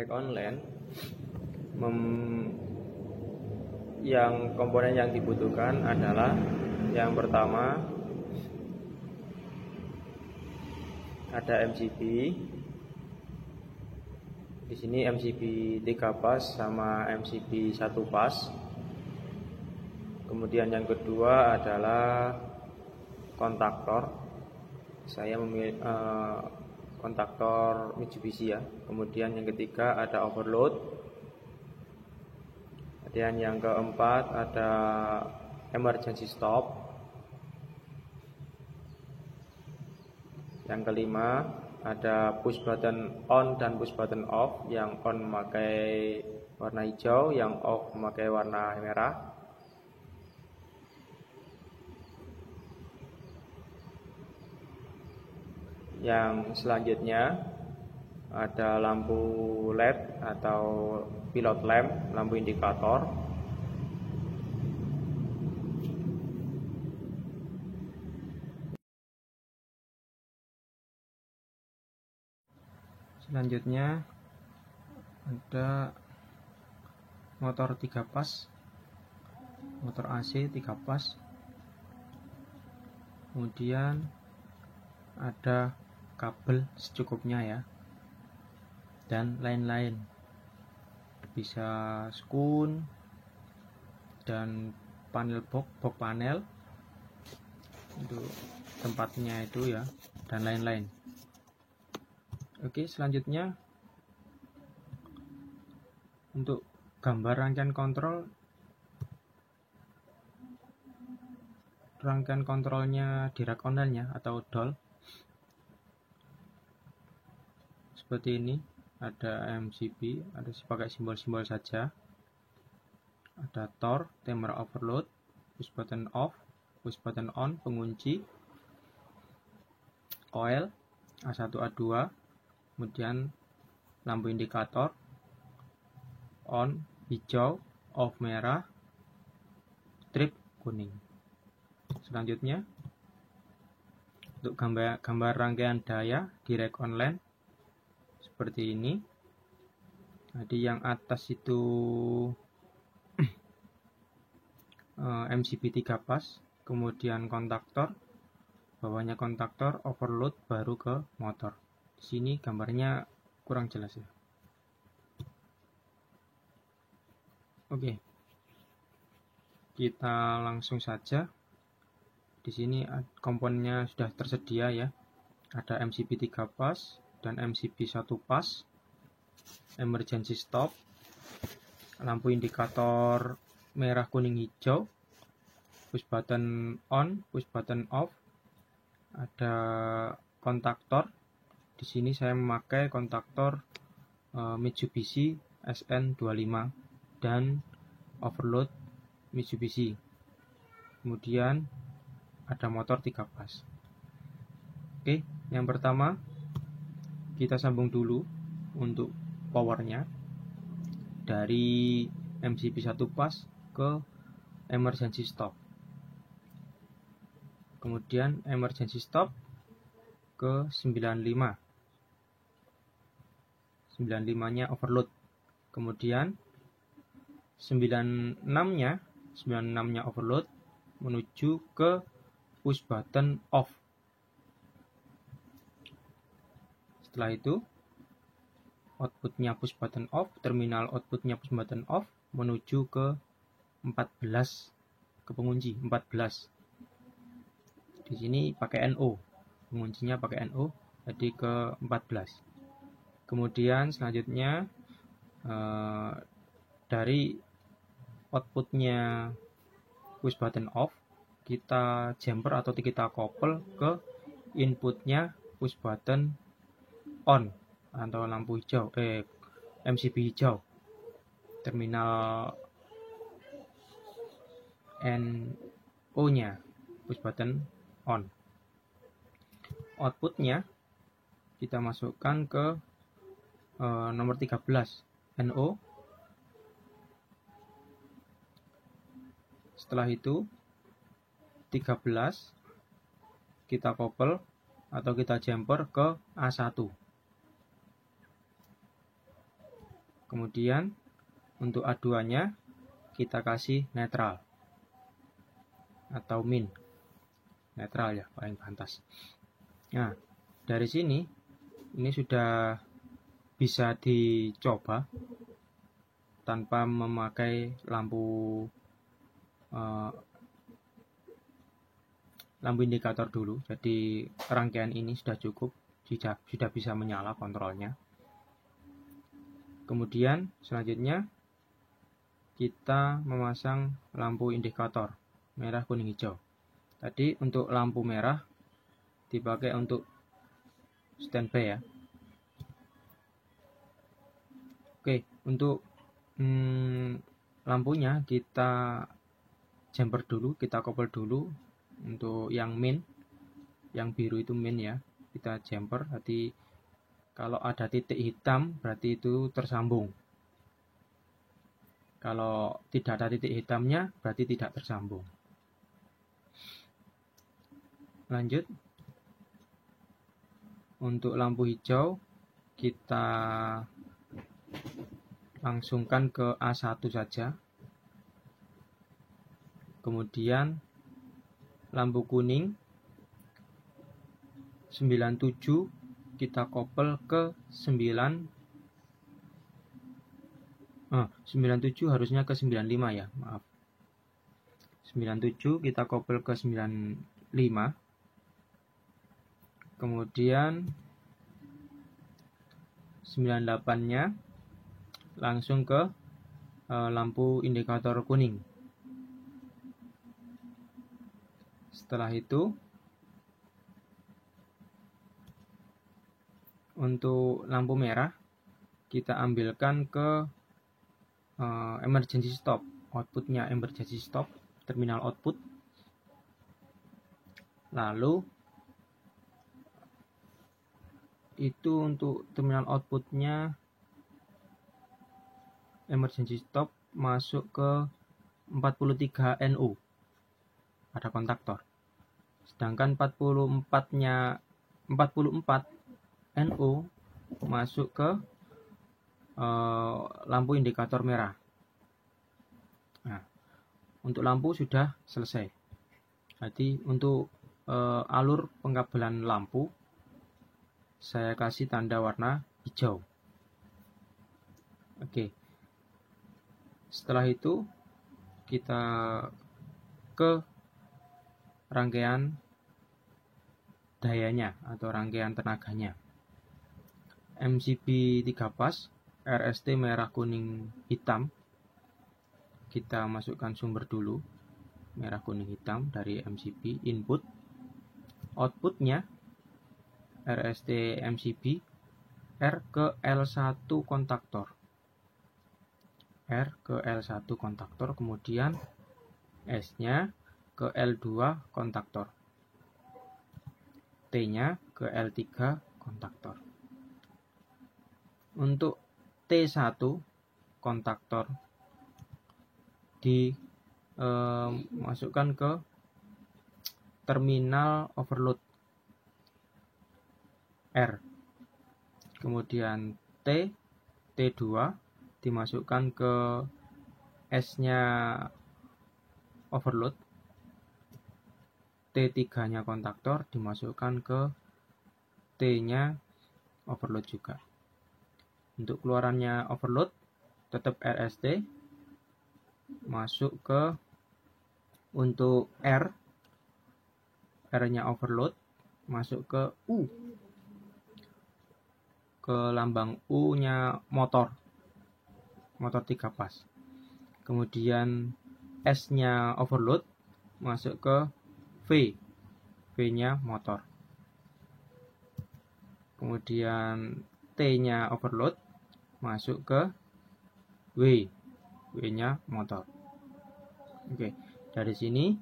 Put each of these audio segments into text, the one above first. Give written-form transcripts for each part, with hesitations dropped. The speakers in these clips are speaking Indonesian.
direct online, yang komponen yang dibutuhkan adalah yang pertama ada MCB. Di sini MCB 3 pas sama MCB 1 pas. Kemudian yang kedua adalah kontaktor. Saya memilih kontaktor Mitsubishi ya. Kemudian yang ketiga ada overload. Dan yang keempat ada emergency stop. Yang kelima ada push button on dan push button off. Yang on memakai warna hijau, yang off memakai warna merah. Yang selanjutnya ada lampu LED atau pilot lamp, lampu indikator. Selanjutnya ada motor 3 pas, motor AC 3 pas. Kemudian ada kabel secukupnya ya, dan lain-lain, bisa skun dan panel box panel itu tempatnya itu ya, dan lain-lain. Oke, selanjutnya untuk gambar rangkaian kontrolnya di rack online-nya atau DOL seperti ini. Ada MCB, ada pakai simbol-simbol saja. Ada TOR, timer overload, push button off, push button on, pengunci, coil A1 A2, kemudian lampu indikator on hijau, off merah, trip kuning. Selanjutnya untuk gambar rangkaian daya di rack online seperti ini. Jadi yang atas itu MCB 3 pas, kemudian kontaktor, bawahnya kontaktor, overload, baru ke motor. Di sini gambarnya kurang jelas ya. Oke, kita langsung saja. Di sini komponennya sudah tersedia ya. Ada MCB 3 pas dan MCB 1 pas, emergency stop, lampu indikator merah, kuning, hijau, push button on, push button off, ada kontaktor. Di sini saya memakai kontaktor Mitsubishi SN25 dan overload Mitsubishi. Kemudian ada motor 3 pas. Oke, yang pertama kita sambung dulu untuk powernya dari MCB 1 pas ke emergency stop. Kemudian emergency stop ke 95. 95-nya overload. Kemudian 96-nya overload menuju ke push button off. Setelah itu outputnya push button off, terminal outputnya push button off menuju ke 14, ke pengunci 14. Di sini pakai NO, penguncinya pakai NO, jadi ke 14. Kemudian selanjutnya dari outputnya push button off kita jumper atau kita couple ke inputnya push button on atau lampu hijau, MCB hijau, terminal NO nya push button on. Outputnya kita masukkan ke nomor 13 NO. Setelah itu 13 kita couple atau kita jumper ke A1. Kemudian untuk aduannya kita kasih netral atau min. Netral ya, paling pantas. Nah, dari sini ini sudah bisa dicoba tanpa memakai lampu indikator dulu. Jadi rangkaian ini sudah cukup, sudah bisa menyala kontrolnya. Kemudian selanjutnya kita memasang lampu indikator merah, kuning, hijau. Tadi untuk lampu merah dipakai untuk standby ya. Oke, untuk lampunya kita jumper dulu, kita couple dulu. Untuk yang min, yang biru itu min ya, kita jumper. Jadi kalau ada titik hitam berarti itu tersambung. Kalau tidak ada titik hitamnya berarti tidak tersambung. Lanjut, untuk lampu hijau kita langsungkan ke A1 saja. Kemudian lampu kuning 97 kita couple ke 97 harusnya ke 95 ya, maaf. 97 kita couple ke 95. Kemudian 98-nya langsung ke lampu indikator kuning. Setelah itu untuk lampu merah kita ambilkan ke emergency stop, outputnya emergency stop, terminal output. Lalu itu untuk terminal outputnya emergency stop masuk ke 43 NO, ada kontaktor. Sedangkan 44 NO masuk ke lampu indikator merah. Nah, untuk lampu sudah selesai. Jadi untuk alur pengkabelan lampu saya kasih tanda warna hijau. Oke. Setelah itu kita ke rangkaian dayanya atau rangkaian tenaganya. MCB 3 pas, RST merah, kuning, hitam. Kita masukkan sumber dulu, merah, kuning, hitam dari MCB input. Outputnya RST MCB R ke L1 kontaktor. R ke L1 kontaktor, kemudian S-nya ke L2 kontaktor. T-nya ke L3 kontaktor. Untuk T1 kontaktor dimasukkan ke terminal overload R. Kemudian T2 dimasukkan ke S-nya overload. T3-nya kontaktor dimasukkan ke T-nya overload juga. Untuk keluarannya overload tetap RST masuk ke untuk R-nya overload masuk ke U, ke lambang U-nya motor 3 pas. Kemudian S-nya overload masuk ke V-nya motor. Kemudian T-nya overload masuk ke W-nya motor. Oke, dari sini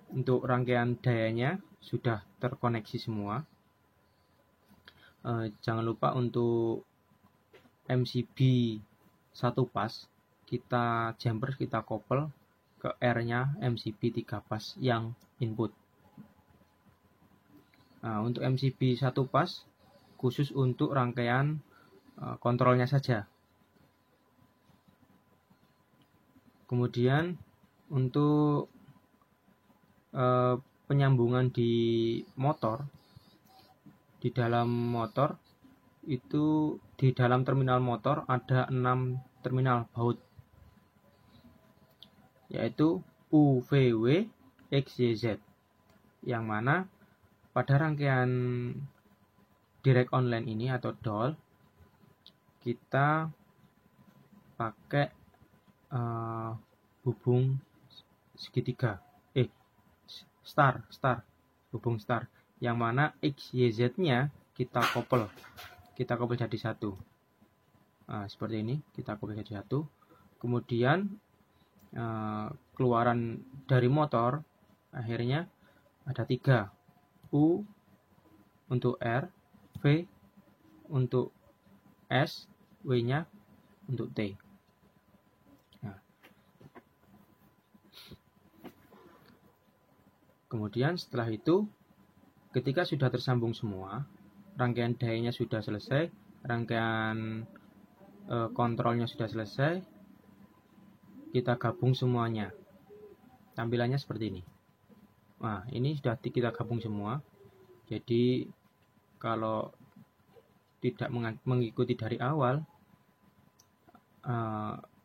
untuk rangkaian dayanya sudah terkoneksi semua. Jangan lupa untuk MCB 1 pas kita jumper, kita couple ke R-nya MCB 3 pas yang input. Nah, untuk MCB 1 pas khusus untuk rangkaian kontrolnya saja. Kemudian untuk penyambungan di motor, di dalam motor itu, di dalam terminal motor ada 6 terminal baut, yaitu U, V, W, X, Y, Z, yang mana pada rangkaian direct online ini atau DOL kita pakai hubung segitiga, star, hubung star, yang mana X, Y, Z nya kita couple jadi satu. Nah, seperti ini, kita couple jadi satu. Kemudian keluaran dari motor akhirnya ada 3, U untuk R, V untuk S, W nya untuk T. Kemudian setelah itu, ketika sudah tersambung semua, rangkaian die-nya sudah selesai, rangkaian kontrolnya sudah selesai, kita gabung semuanya. Tampilannya seperti ini. Nah, ini sudah kita gabung semua. Jadi kalau tidak mengikuti dari awal,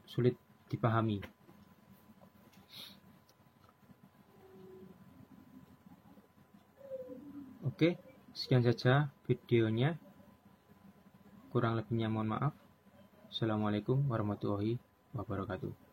sulit dipahami. Oke, sekian saja videonya. Kurang lebihnya mohon maaf. Assalamualaikum warahmatullahi wabarakatuh.